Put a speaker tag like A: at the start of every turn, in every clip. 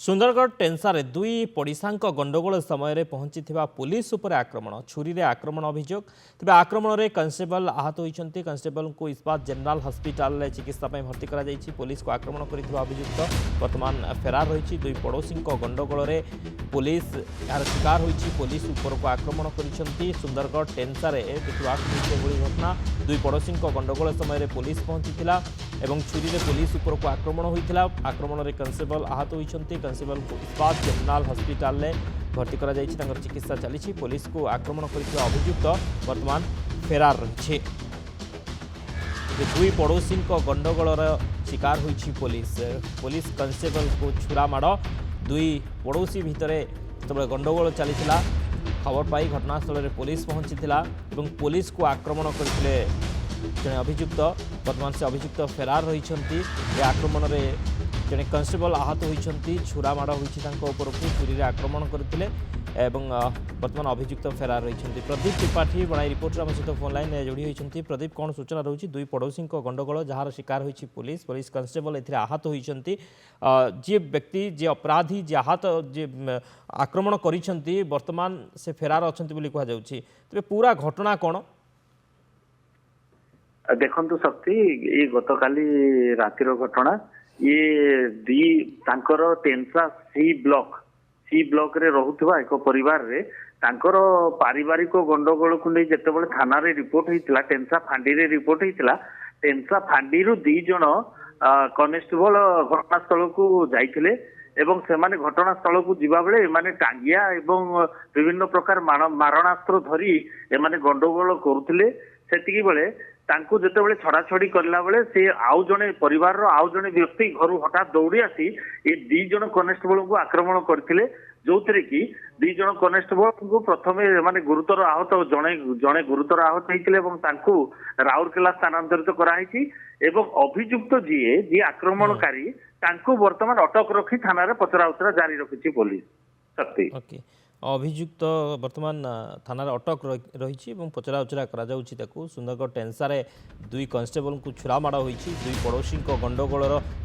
A: सुंदरगढ़ टेन्सारे दुई पड़िशांक गंडगोल समय पहुंची पुलिस उपर आक्रमण छुरी आक्रमण अभियोग तेज आक्रमण में कन्स्टेबल आहत होती कन्स्टेबल को इस्पात जनरल हस्पिटाल चिकित्सा भर्ती कर पुलिस को आक्रमण कर अभियुक्त वर्तमान फेरार रही दुई पड़ोशी गंडगोल पुलिस यार शिकार होती पुलिस उपर को आक्रमण कर सुंदरगढ़ टेन्सारे देखा घटना दुई पड़ोशी गंडगोल समय पुलिस पहुंची छुरी पुलिस उपर को आक्रमण होता आक्रमण में कन्स्टेबल आहत होती कन्स्टेबल को इस्पात जनरल हस्पिटाल भर्ती कर चिकित्सा चली पुलिस को आक्रमण कर अभियुक्त वर्तमान फेरार रही दुई पड़ोशी गंडगोल शिकार होती पुलिस पुलिस कन्स्टेबल को छुरा माड़ दुई पड़ोशी भितर जो गंडगोल चली खबर पाई घटनास्थल में पुलिस पहुंची पुलिस को आक्रमण करते जड़े अभियुक्त वर्तमान से अभियुक्त फेरार रही आक्रमण में जड़े कन्स्टेबल आहत होती छुरा माड़ होकर छुरी आक्रमण करते वर्तमान अभियुक्त फेरार रही प्रदीप त्रिपाठी बणाई रिपोर्टर आम सहित फोन लाइन जोड़ी होती प्रदीप कौन सूचना रही दुई पड़ोशी गंडगोल जार शिकार होती पुलिस पुलिस कन्स्टेबल आहत होती जी व्यक्ति जी अपराधी जी आहत जी आक्रमण कर वर्तमान से फेरार अच्छा कहुच्छी तेज पूरा घटना कौन
B: देखु शक्ति ये गत काली रातिर घटना ये दी तांकर टेन्सा सी ब्लॉक रे रहुथबा एक परिवार रे तांकर पारिवारिक गंडगोल को नहीं जेतेबेले थाना रे रिपोर्ट होइतिला टेन्सा फांडी रे रिपोर्ट होइतिला टेन्सा फांडी रु दी जण कनेस्टेबल घटनास्थल को जाइथिले एवं सेमाने घटनास्थल को जिबा बेले माने टांगिया एवं विभिन्न प्रकार मारणास्त्र धरी एमाने गंडगोल करुथिले सेतिकी बेले तांकु जेतेबेले छड़ाछड़ी करला बेले से आउ जने परिवार रो आउ जने व्यक्ति घर हठात दौड़ी आसी ये दी जण कनेस्टेबल को आक्रमण करथिले जोथरे कि दी जण कनेस्टेबल को प्रथमे माने गुरुतर आहत जणे जणे गुरुतर आहत होइतिले एवं तांकु राउरकेला स्थानांतरित कराइछि एवं अभियुक्त जी आक्रमणकारी तांकु वर्तमान अटक रखी थाना रे पचराउचरा जारी रखिछि पुलिस शक्ति
A: ओके अभियुक्त वर्तमान थाना अटक रही पचरा उचरा कर सुंदरगढ़ टेन्सारे दुई कन्स्टेबल को छुरा माड़ होती दुई पड़ोशी गंडगोल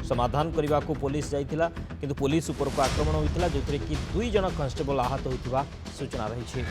A: समाधान करने को पुलिस जाइथिला किंतु पुलिस उपर को आक्रमण होता जो कि दुई जन कन्स्टेबल आहत होता सूचना रही।